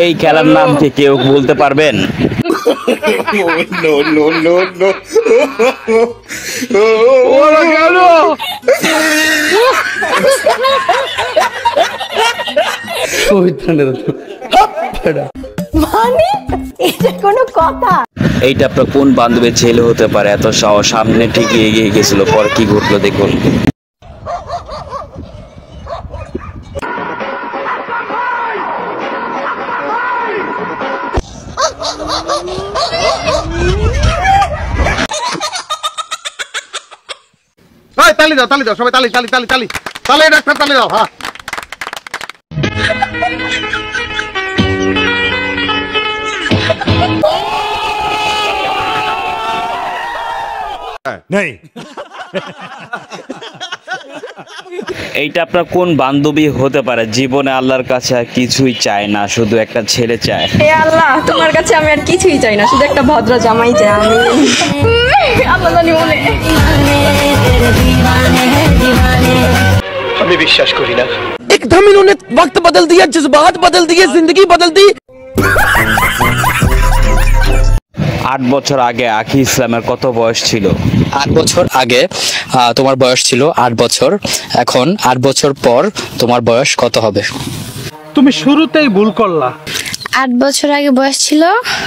এই খেলার নাম কি কেউ বলতে পারবেন? মানে এটা কোনো কথা? এইটা আপনার কোন বান্ধবীর ছেলে হতে পারে? এত সাহস, সামনে ঠিক এগিয়ে গেছিল, পর কি ঘটলো দেখুন। তালি দাও, তালি দাও, সবাই তালি তালি তালি তালি তালি, ডাক্তার তালি দাও। হ্যাঁ नहीं এইটা আপনার কোন বান্ধবী হতে পারে? জীবনে আল্লাহর কাছে আর কিছুই চায় না, শুধু একটা ছেলে চায়। হে আল্লাহ, তোমার কাছে আমি আর কিছুই চাই না, শুধু একটা ভদ্র জামাই চাই আমি। আল্লাহ জানি মনে। আমি বিশ্বাস করি না। एकदम इन्होंने वक्त बदल दिया, जज्बात बदल दिए, जिंदगी बदल दी। 8 বছর আগে আখি ইসলামের কত বয়স ছিল? 8 বছর আগে তোমার বয়স ছিল 8 বছর। এখন 8 বছর পর তোমার বয়স কত হবে? তুমি শুরুতেই ভুল করলা। 8 বছর আগে বয়স ছিল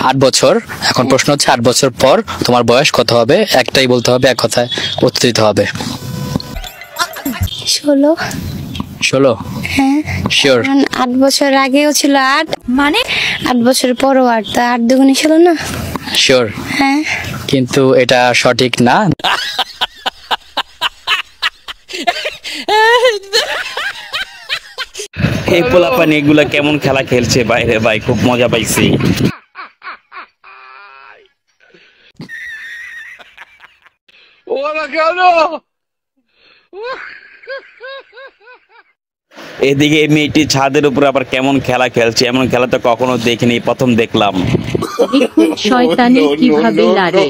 8 বছর। এখন প্রশ্ন হচ্ছে 8 বছর পর তোমার বয়স কত হবে? একটাই বলতে হবে, এক কথায় উত্তর দিতে হবে। 16। 16? হ্যাঁ শিওর? 8 বছর আগেও ছিল 8, মানে 8 বছর পরও 8, তা 8 দুগুণে 16 না? শিওর? হ্যাঁ। কিন্তু এটা সঠিক না। এই পোলাপানি এগুলা কেমন খেলা খেলছে বাইরে, ভাই খুব মজা পাইছি। এদিকে এই মেয়েটি ছাদের উপর আবার কেমন খেলা খেলছে, এমন খেলা তো কখনো দেখিনি, প্রথম দেখলাম। দেখুন শয়তানি কিভাবে লাড়ে।